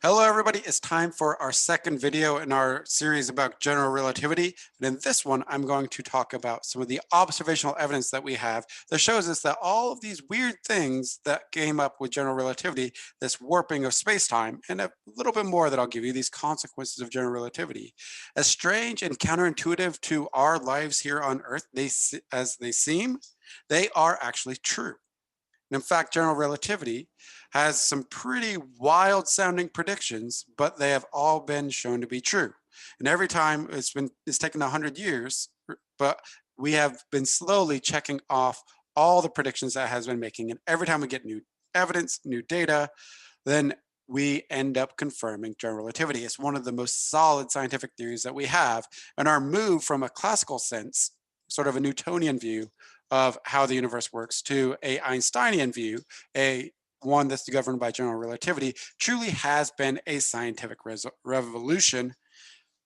Hello everybody, it's time for our second video in our series about general relativity. And in this one, I'm going to talk about some of the observational evidence that we have that shows us that all of these weird things that came up with general relativity, this warping of space-time, and a little bit more that I'll give you, these consequences of general relativity. As strange and counterintuitive to our lives here on Earth as they seem, they are actually true. And in fact, general relativity has some pretty wild sounding predictions, but they have all been shown to be true. And every time it's taken 100 years, but we have been slowly checking off all the predictions that has been making. And every time we get new evidence, new data, then we end up confirming general relativity. It's one of the most solid scientific theories that we have. And our move from a classical sense, sort of a Newtonian view of how the universe works, to a Einsteinian view, a one that's governed by general relativity, truly has been a scientific revolution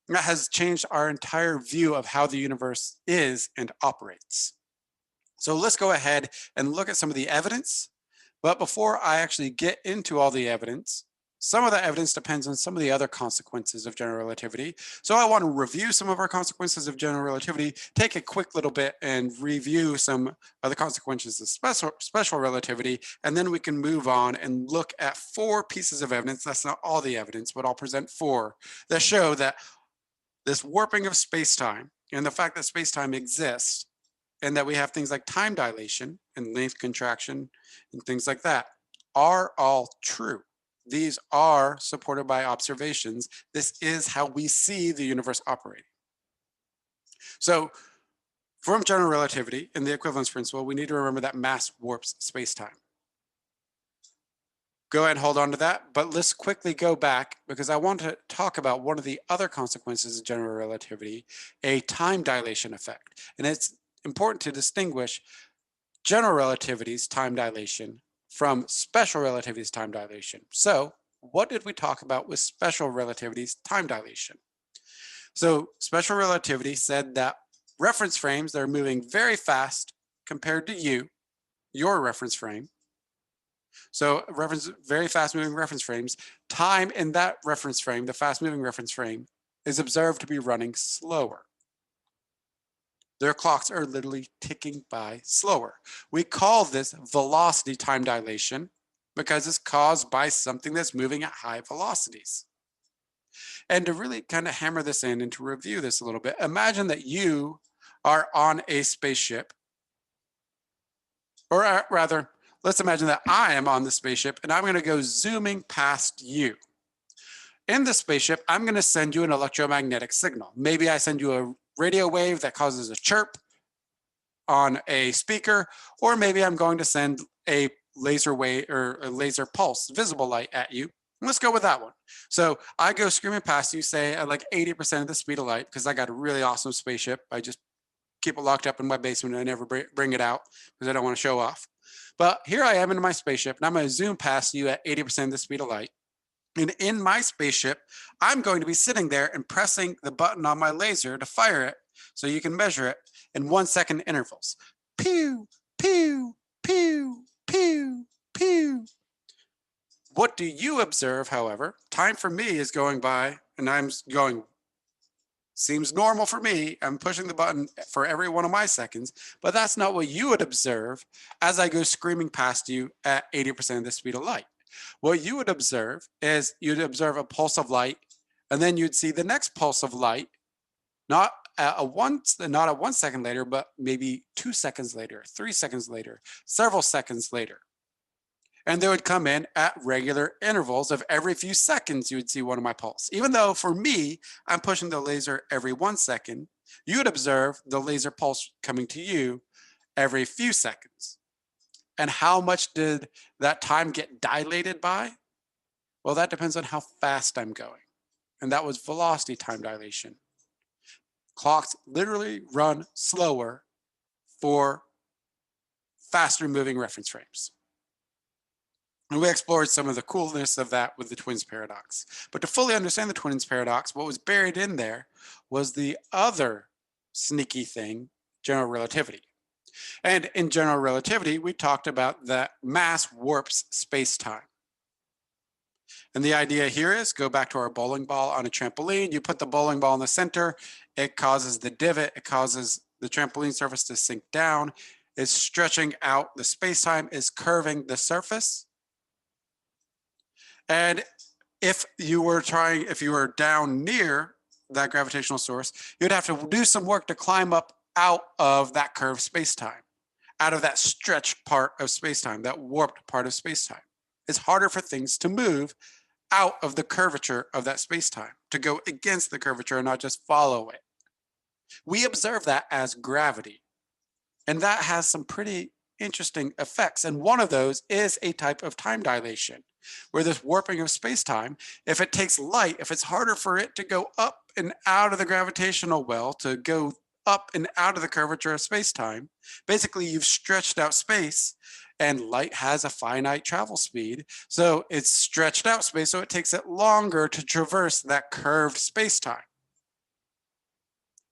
that has changed our entire view of how the universe is and operates. So let's go ahead and look at some of the evidence. But before I actually get into all the evidence, some of the evidence depends on some of the other consequences of general relativity. So I want to review some of our consequences of general relativity, take a quick little bit and review some of the consequences of special relativity, and then we can move on and look at 4 pieces of evidence. That's not all the evidence, but I'll present 4 that show that this warping of space-time and the fact that space-time exists and that we have things like time dilation and length contraction and things like that are all true. These are supported by observations. This is how we see the universe operating. So from general relativity and the equivalence principle, we need to remember that mass warps space-time. Go ahead and hold on to that, but let's quickly go back because I want to talk about one of the other consequences of general relativity, a time dilation effect. And it's important to distinguish general relativity's time dilation from special relativity's time dilation. So what did we talk about with special relativity's time dilation? So special relativity said that reference frames that are moving very fast compared to your reference frame, so very fast moving reference frames, time in that reference frame, the fast moving reference frame, is observed to be running slower. Their clocks are literally ticking by slower. We call this velocity time dilation because it's caused by something that's moving at high velocities. And to really kind of hammer this in and to review this a little bit, imagine that you are on a spaceship, or rather, let's imagine that I am on the spaceship and I'm going to go zooming past you. In the spaceship, I'm going to send you an electromagnetic signal. Maybe I send you a radio wave that causes a chirp on a speaker, or maybe I'm going to send a laser wave or a laser pulse, visible light at you. Let's go with that one. So I go screaming past you, say at like 80% of the speed of light, because I got a really awesome spaceship. I just keep it locked up in my basement and I never bring it out because I don't want to show off. But here I am in my spaceship and I'm going to zoom past you at 80% of the speed of light. And in my spaceship, I'm going to be sitting there and pressing the button on my laser to fire it so you can measure it in 1 second intervals. Pew, pew, pew, pew, pew. What do you observe, however? Time for me is going by and I'm going, seems normal for me. I'm pushing the button for every one of my seconds, but that's not what you would observe as I go screaming past you at 80% of the speed of light. What you would observe is you'd observe a pulse of light, and then you'd see the next pulse of light, not a 1 second later, but maybe 2 seconds later, 3 seconds later, several seconds later. And they would come in at regular intervals of every few seconds, you would see one of my pulse. Even though for me, I'm pushing the laser every 1 second, you would observe the laser pulse coming to you every few seconds. And how much did that time get dilated by? Well, that depends on how fast I'm going. And that was velocity time dilation. Clocks literally run slower for faster moving reference frames. And we explored some of the coolness of that with the twins paradox. But to fully understand the twins paradox, what was buried in there was the other sneaky thing, general relativity. And in general relativity, we talked about that mass warps space-time. And the idea here is go back to our bowling ball on a trampoline. You put the bowling ball in the center. It causes the divot. It causes the trampoline surface to sink down. It's stretching out the space-time, is curving the surface. And if you were down near that gravitational source, you'd have to do some work to climb up out of that curved space-time, out of that stretched part of space-time, that warped part of space-time. It's harder for things to move out of the curvature of that space-time, to go against the curvature and not just follow it. We observe that as gravity, and that has some pretty interesting effects. And one of those is a type of time dilation, where this warping of space-time, if it takes light, if it's harder for it to go up and out of the gravitational well, to go up and out of the curvature of space-time, basically you've stretched out space, and light has a finite travel speed. So it's stretched out space, so it takes it longer to traverse that curved space-time,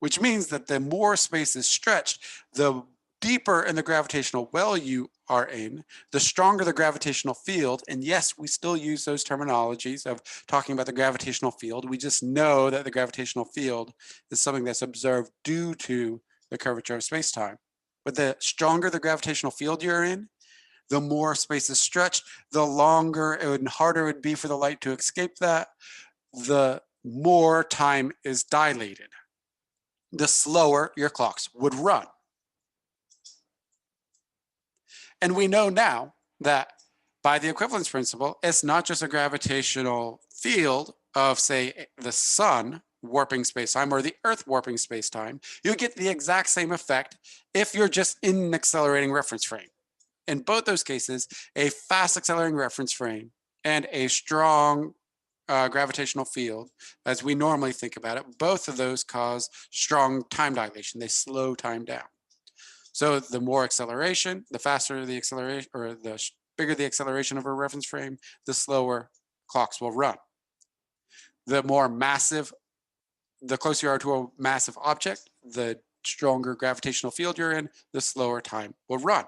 which means that the more space is stretched, the deeper in the gravitational well you are in, the stronger the gravitational field. And yes, we still use those terminologies of talking about the gravitational field. We just know that the gravitational field is something that's observed due to the curvature of space-time. But the stronger the gravitational field you're in, the more space is stretched, the longer and harder it would be for the light to escape that, the more time is dilated, the slower your clocks would run. And we know now that by the equivalence principle, it's not just a gravitational field of, say, the sun warping space-time or the earth warping space-time. You get the exact same effect if you're just in an accelerating reference frame. In both those cases, a fast accelerating reference frame and a strong gravitational field, as we normally think about it, both of those cause strong time dilation. They slow time down. So the more acceleration, the faster the acceleration, or the bigger the acceleration of a reference frame, the slower clocks will run. The more massive, the closer you are to a massive object, the stronger gravitational field you're in, the slower time will run.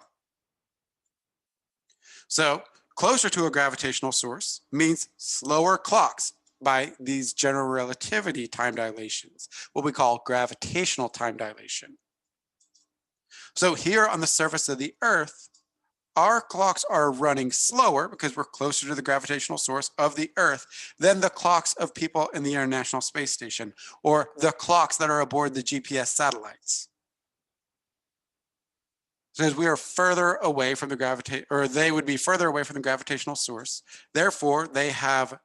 So closer to a gravitational source means slower clocks by these general relativity time dilations, what we call gravitational time dilation. So here on the surface of the Earth, our clocks are running slower because we're closer to the gravitational source of the Earth than the clocks of people in the International Space Station or the clocks that are aboard the GPS satellites. Because we are further away from the they would be further away from the gravitational source. Therefore, they have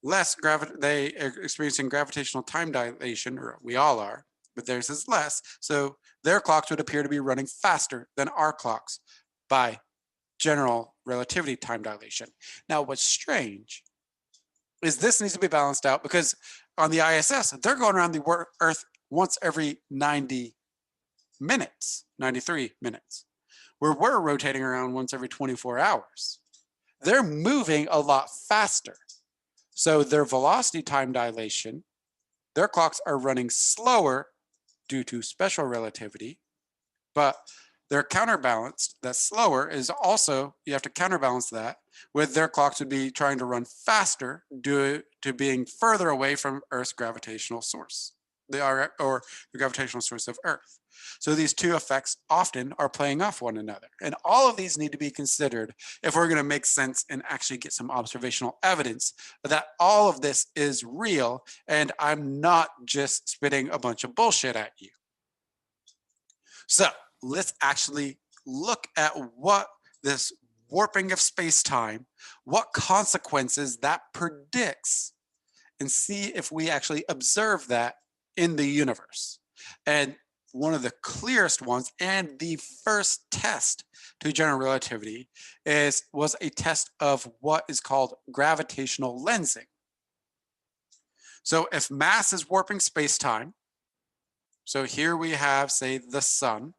less they are experiencing gravitational time dilation, or we all are, but theirs is less. So their clocks would appear to be running faster than our clocks by general relativity time dilation. Now, what's strange is this needs to be balanced out, because on the ISS, they're going around the Earth once every 90 minutes, 93 minutes. Where we're rotating around once every 24 hours. They're moving a lot faster. So their velocity time dilation, their clocks are running slower due to special relativity, but they're counterbalanced. That's slower is also, you have to counterbalance that with their clocks would be trying to run faster due to being further away from Earth's gravitational source, or the gravitational source of Earth. So these two effects often are playing off one another. And all of these need to be considered if we're going to make sense and actually get some observational evidence that all of this is real and I'm not just spitting a bunch of bullshit at you. So let's actually look at what this warping of space-time, what consequences that predicts, and see if we actually observe that in the universe. And one of the clearest ones and the first test to general relativity was a test of what is called gravitational lensing. So if mass is warping space-time, so here we have, say, the sun,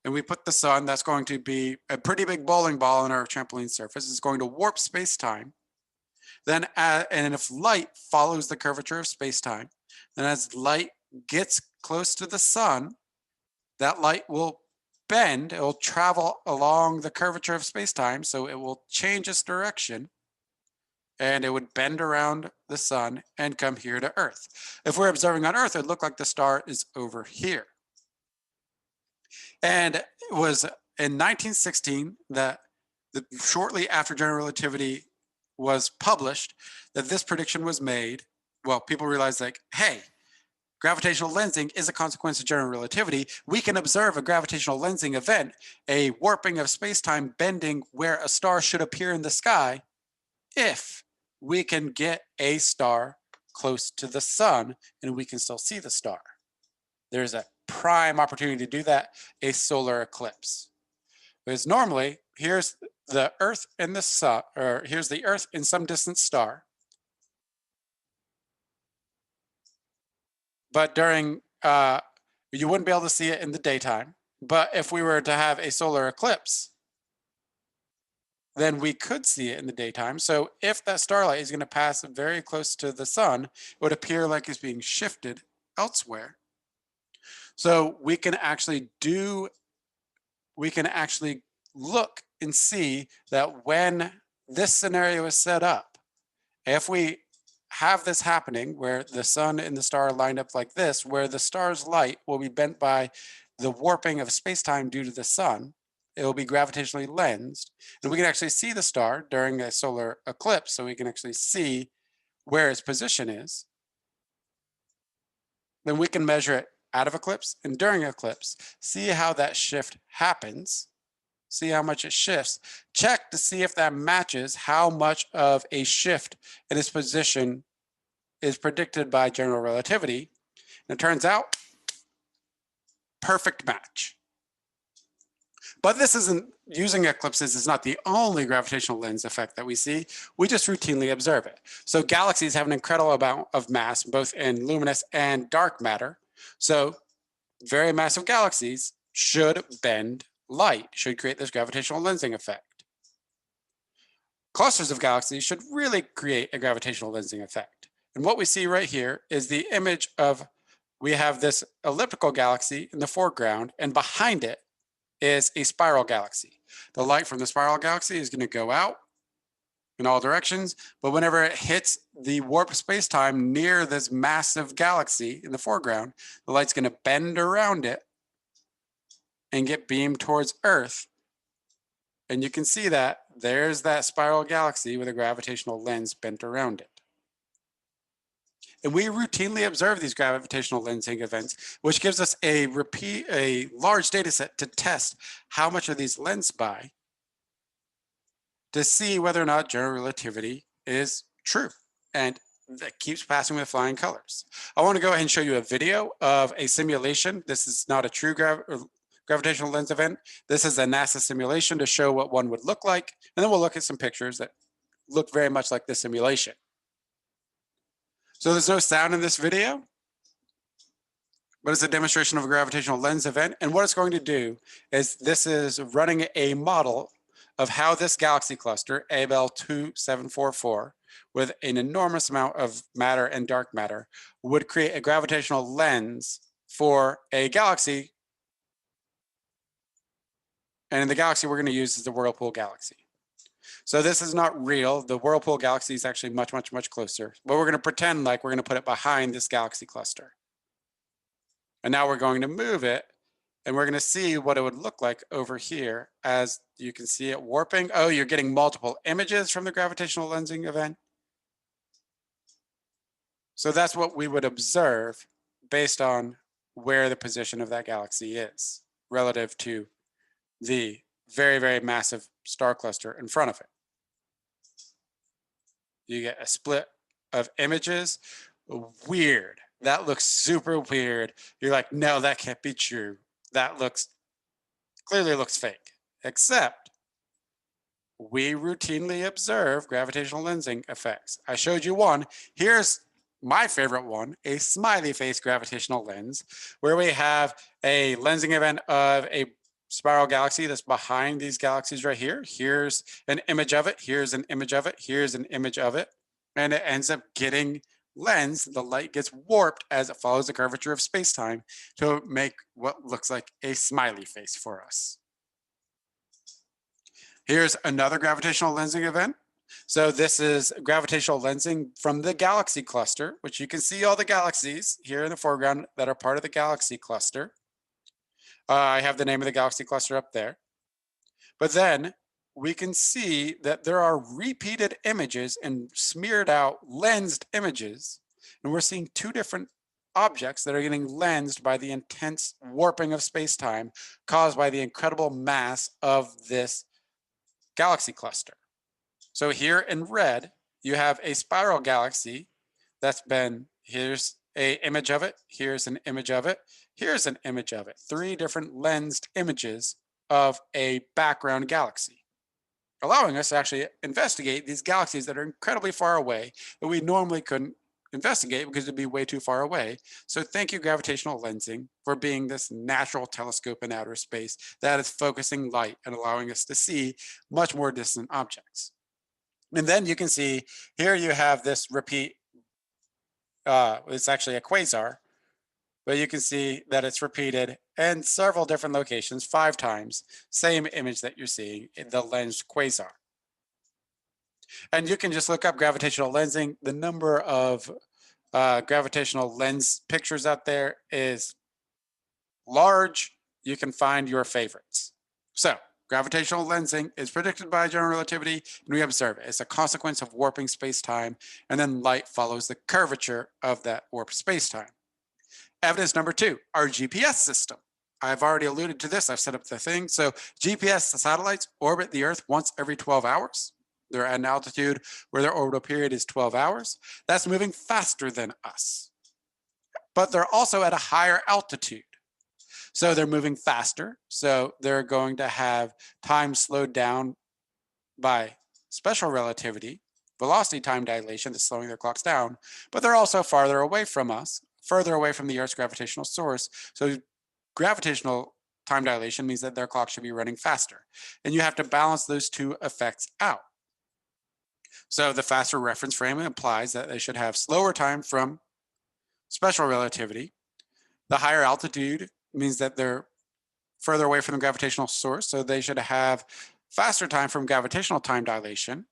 and we put the sun, that's going to be a pretty big bowling ball on our trampoline surface, it's going to warp space-time. Then, and if light follows the curvature of space-time, then as light gets close to the sun, that light will bend, it will travel along the curvature of space-time, so it will change its direction, and it would bend around the sun and come here to Earth. If we're observing on Earth, it would look like the star is over here. And it was in 1916 that shortly after general relativity was published, that this prediction was made. Well, people realized like, hey, gravitational lensing is a consequence of general relativity. We can observe a gravitational lensing event, a warping of space-time bending where a star should appear in the sky, if we can get a star close to the sun and we can still see the star. There's a prime opportunity to do that, a solar eclipse. Because normally, here's the Earth and the sun, or here's the Earth in some distant star. But during, you wouldn't be able to see it in the daytime. But if we were to have a solar eclipse, then we could see it in the daytime. So if that starlight is going to pass very close to the sun, it would appear like it's being shifted elsewhere. So we can actually look and see that when this scenario is set up, if we have this happening where the sun and the star line up like this, where the star's light will be bent by the warping of space-time due to the sun, it will be gravitationally lensed, and we can actually see the star during a solar eclipse, so we can actually see where its position is. Then we can measure it out of eclipse and during eclipse, see how that shift happens, see how much it shifts, check to see if that matches how much of a shift in its position is predicted by general relativity. And it turns out, perfect match. But this isn't, using eclipses is not the only gravitational lens effect that we see. We just routinely observe it. So galaxies have an incredible amount of mass, both in luminous and dark matter. So very massive galaxies should bend light, should create this gravitational lensing effect. Clusters of galaxies should really create a gravitational lensing effect. And what we see right here is the image of, we have this elliptical galaxy in the foreground, and behind it is a spiral galaxy. The light from the spiral galaxy is going to go out in all directions, but whenever it hits the warped space-time near this massive galaxy in the foreground, the light's going to bend around it and get beamed towards Earth. And you can see that there's that spiral galaxy with a gravitational lens bent around it. And we routinely observe these gravitational lensing events, which gives us a large data set to test how much are these lensed by, to see whether or not general relativity is true. And that keeps passing with flying colors. I want to go ahead and show you a video of a simulation. This is not a true gravitational lens event. This is a NASA simulation to show what one would look like. And then we'll look at some pictures that look very much like this simulation. So there's no sound in this video, but it's a demonstration of a gravitational lens event. And what it's going to do is, this is running a model of how this galaxy cluster, ABEL 2744, with an enormous amount of matter and dark matter, would create a gravitational lens for a galaxy. And the galaxy we're going to use is the Whirlpool galaxy. So this is not real. The Whirlpool galaxy is actually much, much, much closer. But we're going to pretend like we're going to put it behind this galaxy cluster. And now we're going to move it, and we're going to see what it would look like over here as you can see it warping. Oh, you're getting multiple images from the gravitational lensing event. So that's what we would observe based on where the position of that galaxy is relative to the very, very massive star cluster in front of it. You get a split of images. Weird. That looks super weird. You're like, no, that can't be true. That clearly looks fake. Except we routinely observe gravitational lensing effects. I showed you one. Here's my favorite one, a smiley face gravitational lens, where we have a lensing event of a spiral galaxy that's behind these galaxies right here. Here's an image of it. Here's an image of it. Here's an image of it. And it ends up getting lensed. The light gets warped as it follows the curvature of space-time to make what looks like a smiley face for us. Here's another gravitational lensing event. So this is gravitational lensing from the galaxy cluster, which you can see all the galaxies here in the foreground that are part of the galaxy cluster. I have the name of the galaxy cluster up there. But then we can see that there are repeated images and smeared out lensed images. And we're seeing two different objects that are getting lensed by the intense warping of space-time caused by the incredible mass of this galaxy cluster. So here in red, you have a spiral galaxy that's been, here's an image of it, here's an image of it, here's an image of it. Three different lensed images of a background galaxy, allowing us to actually investigate these galaxies that are incredibly far away that we normally couldn't investigate because it'd be way too far away. So thank you, gravitational lensing, for being this natural telescope in outer space that is focusing light and allowing us to see much more distant objects. And then you can see here you have this repeat, it's actually a quasar, but you can see that it's repeated in several different locations, 5 times, same image that you're seeing in the lensed quasar. And you can just look up gravitational lensing. The number of gravitational lens pictures out there is large. You can find your favorites. So gravitational lensing is predicted by general relativity, and we observe it. It's a consequence of warping space-time, and then light follows the curvature of that warped space-time. Evidence number 2, our GPS system. I've already alluded to this. I've set up the thing. So GPS satellites orbit the Earth once every 12 hours. They're at an altitude where their orbital period is 12 hours. That's moving faster than us. But they're also at a higher altitude. So they're moving faster. So they're going to have time slowed down by special relativity, velocity time dilation that's slowing their clocks down, but they're also farther away from us, further away from the Earth's gravitational source. So gravitational time dilation means that their clock should be running faster. And you have to balance those two effects out. So the faster reference frame implies that they should have slower time from special relativity. The higher altitude means that they're further away from the gravitational source, so they should have faster time from gravitational time dilation.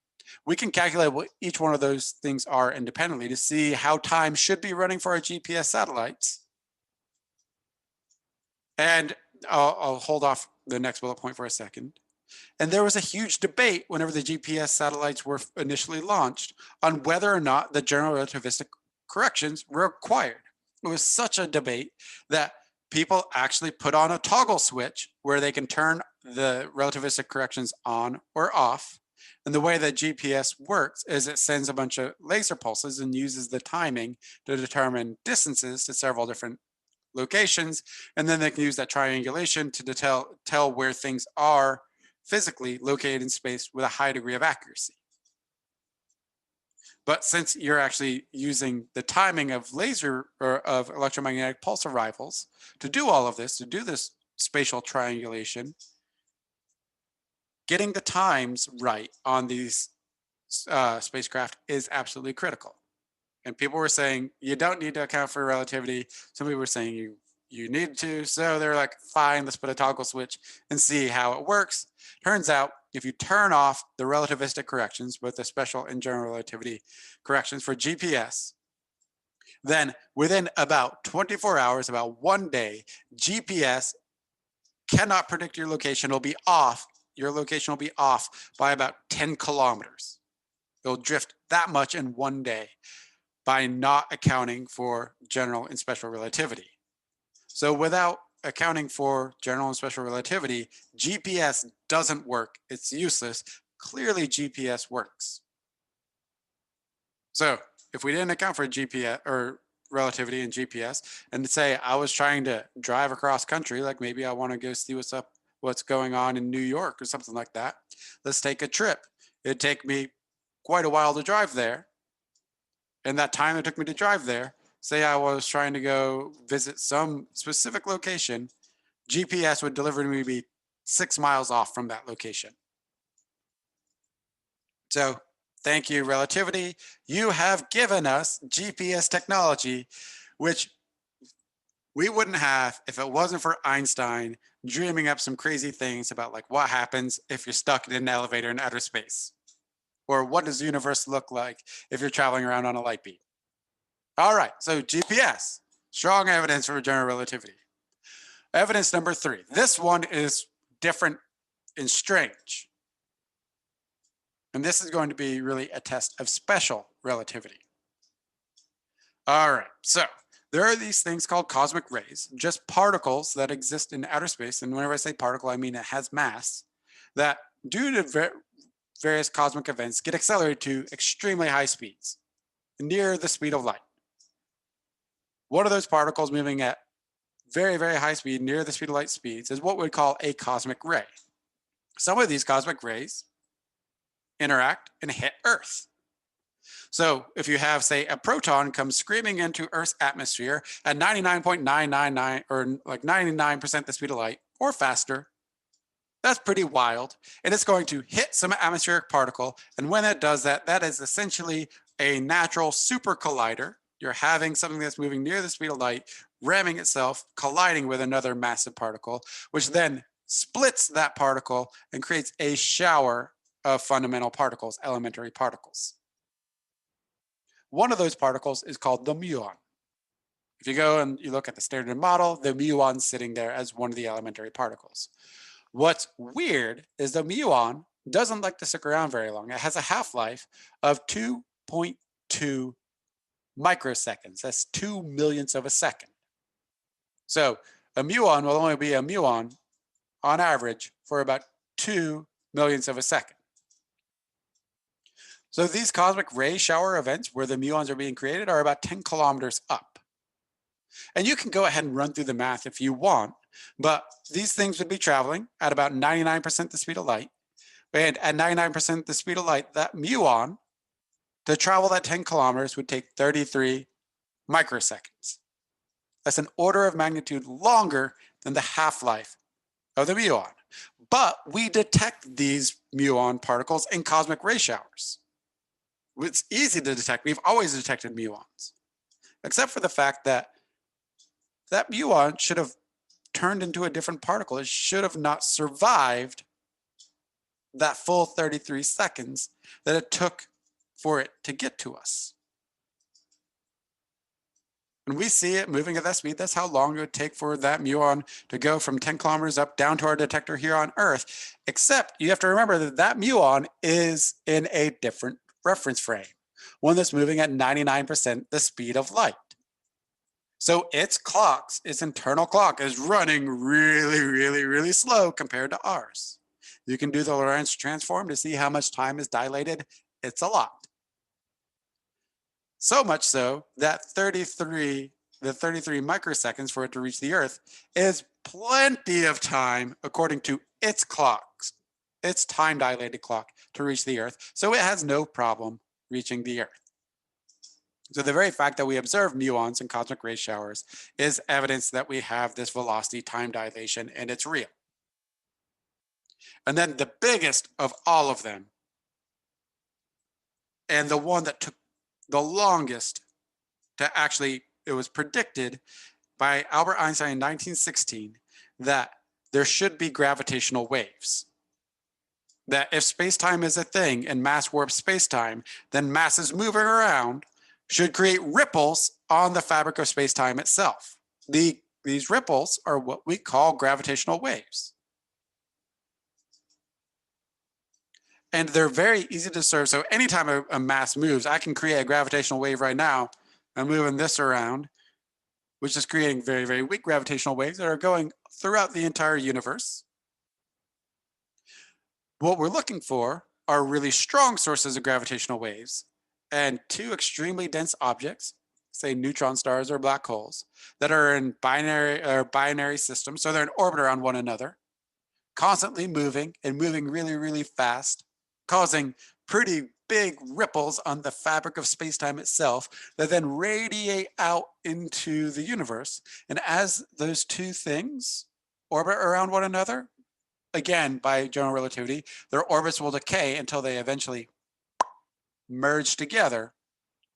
We can calculate what each one of those things are independently to see how time should be running for our GPS satellites. And I'll hold off the next bullet point for a second. And there was a huge debate whenever the GPS satellites were initially launched on whether or not the general relativistic corrections were required. It was such a debate that people actually put on a toggle switch where they can turn the relativistic corrections on or off. And the way that GPS works is it sends a bunch of laser pulses and uses the timing to determine distances to several different locations. And then they can use that triangulation to tell where things are physically located in space with a high degree of accuracy. But since you're actually using the timing of laser or of electromagnetic pulse arrivals to do all of this, to do this spatial triangulation, getting the times right on these spacecraft is absolutely critical. And people were saying you don't need to account for relativity. Some people were saying you need to. So they're like, fine, let's put a toggle switch and see how it works. Turns out if you turn off the relativistic corrections, both the special and general relativity corrections for GPS, then within about 24 hours, about 1 day, GPS cannot predict your location. It'll be off. Your location will be off by about 10 kilometers. It'll drift that much in 1 day by not accounting for general and special relativity. So without accounting for general and special relativity, GPS doesn't work. It's useless. Clearly, GPS works. So if we didn't account for GPS or relativity in GPS, and say I was trying to drive across country, like maybe I want to go see what's going on in New York or something like that. Let's take a trip. It'd take me quite a while to drive there. And that time it took me to drive there, say I was trying to go visit some specific location, GPS would deliver to me 6 miles off from that location. So thank you, relativity. You have given us GPS technology, which we wouldn't have if it wasn't for Einstein dreaming up some crazy things about like what happens if you're stuck in an elevator in outer space. Or what does the universe look like if you're traveling around on a light beam? All right, so GPS, strong evidence for general relativity. Evidence number 3. This one is different and strange. And this is going to be really a test of special relativity. All right, so there are these things called cosmic rays, just particles that exist in outer space. And whenever I say particle, I mean it has mass, that due to various cosmic events get accelerated to extremely high speeds, near the speed of light. One of those particles moving at very, very high speed, near the speed of light speeds, is what we call a cosmic ray. Some of these cosmic rays interact and hit Earth. So if you have, say, a proton come screaming into Earth's atmosphere at 99.999 or like 99% the speed of light or faster, that's pretty wild. And it's going to hit some atmospheric particle. And when it does that, that is essentially a natural super collider. You're having something that's moving near the speed of light, ramming itself, colliding with another massive particle, which then splits that particle and creates a shower of fundamental particles, elementary particles. One of those particles is called the muon. If you go and you look at the standard model, the muon's sitting there as one of the elementary particles. What's weird is the muon doesn't like to stick around very long. It has a half-life of 2.2 microseconds. That's 2 millionths of a second. So a muon will only be a muon on average for about 2 millionths of a second. So these cosmic ray shower events where the muons are being created are about 10 kilometers up. And you can go ahead and run through the math if you want, but these things would be traveling at about 99% the speed of light. And at 99% the speed of light, that muon, to travel that 10 kilometers would take 33 microseconds. That's an order of magnitude longer than the half-life of the muon. But we detect these muon particles in cosmic ray showers. It's easy to detect. We've always detected muons, except for the fact that that muon should have turned into a different particle. It should have not survived that full 33 seconds that it took for it to get to us. When we see it moving at that speed, that's how long it would take for that muon to go from 10 kilometers up down to our detector here on Earth. Except you have to remember that that muon is in a different reference frame, one that's moving at 99% the speed of light. So its internal clock is running really, really, really slow compared to ours. You can do the Lorentz transform to see how much time is dilated. It's a lot. So much so that the 33 microseconds for it to reach the Earth is plenty of time according to its clocks, its time dilated clock to reach the Earth. So it has no problem reaching the Earth. So the very fact that we observe muons in cosmic ray showers is evidence that we have this velocity time dilation and it's real. And then the biggest of all of them, and the one that took the longest to actually, it was predicted by Albert Einstein in 1916 that there should be gravitational waves. That if space-time is a thing and mass warps space-time, then masses moving around should create ripples on the fabric of space-time itself. These ripples are what we call gravitational waves. And they're very easy to observe. So anytime a mass moves, I can create a gravitational wave right now. I'm moving this around, which is creating very, very weak gravitational waves that are going throughout the entire universe. What we're looking for are really strong sources of gravitational waves and two extremely dense objects, say neutron stars or black holes, that are in binary systems. So they're in orbit around one another, constantly moving and moving really, really fast, causing pretty big ripples on the fabric of space-time itself that then radiate out into the universe. And as those two things orbit around one another, again, by general relativity, their orbits will decay until they eventually merge together.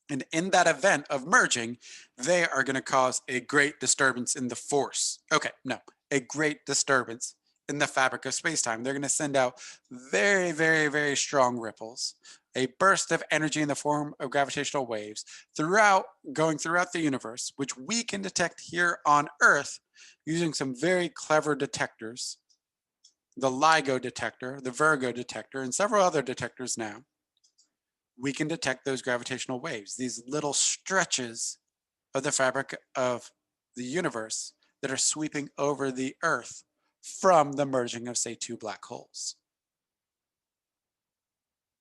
And in that event of merging, they are going to cause a great disturbance in the force. Okay, no, a great disturbance in the fabric of space-time. They're going to send out very, very, very strong ripples, a burst of energy in the form of gravitational waves going throughout the universe, which we can detect here on Earth using some very clever detectors, the LIGO detector, the Virgo detector, and several other detectors now. We can detect those gravitational waves, these little stretches of the fabric of the universe that are sweeping over the Earth from the merging of, say, two black holes.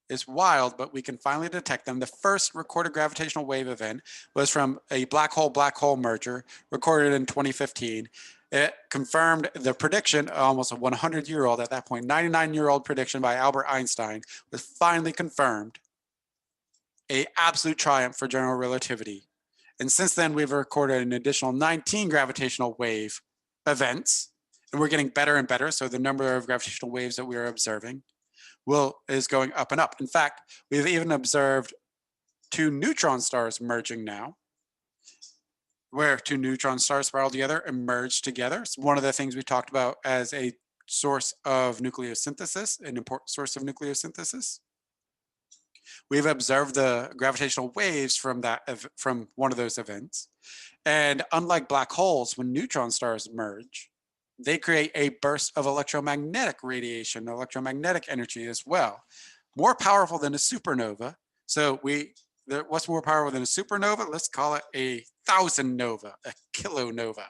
It's wild, but we can finally detect them. The first recorded gravitational wave event was from a black hole merger recorded in 2015. It confirmed the prediction, almost a 100-year-old at that point, 99-year-old prediction by Albert Einstein was finally confirmed. An absolute triumph for general relativity. And since then, we've recorded an additional 19 gravitational wave events, and we're getting better and better. So the number of gravitational waves that we are observing is going up and up. In fact, we've even observed two neutron stars merging now, where two neutron stars spiral together and merge together. It's one of the things we talked about as a source of nucleosynthesis, an important source of nucleosynthesis. We've observed the gravitational waves from one of those events. And unlike black holes, when neutron stars merge, they create a burst of electromagnetic radiation, electromagnetic energy as well, more powerful than a supernova. So what's more powerful than a supernova? Let's call it a thousand nova, a kilonova.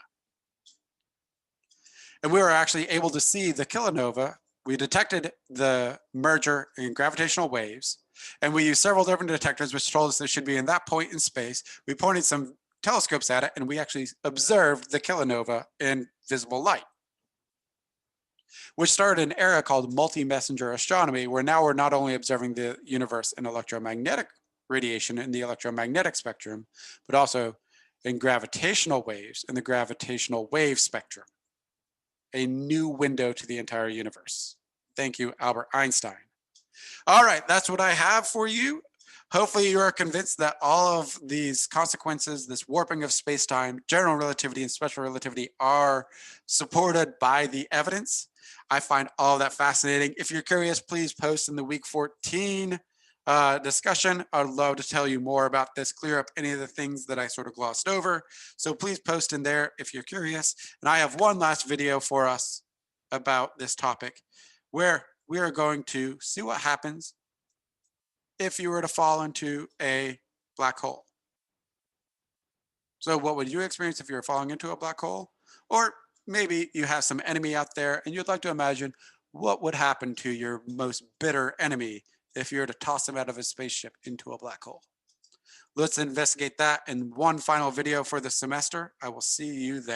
And we were actually able to see the kilonova. We detected the merger in gravitational waves, and we used several different detectors which told us they should be in that point in space. We pointed some telescopes at it, and we actually observed the kilonova in visible light, which started an era called multi-messenger astronomy, where now we're not only observing the universe in electromagnetic radiation in the electromagnetic spectrum, but also in gravitational waves in the gravitational wave spectrum. A new window to the entire universe. Thank you, Albert Einstein. All right, that's what I have for you. Hopefully you are convinced that all of these consequences, this warping of space-time, general relativity and special relativity are supported by the evidence. I find all of that fascinating. If you're curious, please post in the week 14 discussion. I'd love to tell you more about this, clear up any of the things that I sort of glossed over. So please post in there if you're curious. And I have one last video for us about this topic, where we are going to see what happens if you were to fall into a black hole. So what would you experience if you were falling into a black hole? Or maybe you have some enemy out there and you'd like to imagine what would happen to your most bitter enemy if you were to toss them out of a spaceship into a black hole. Let's investigate that in one final video for the semester. I will see you there.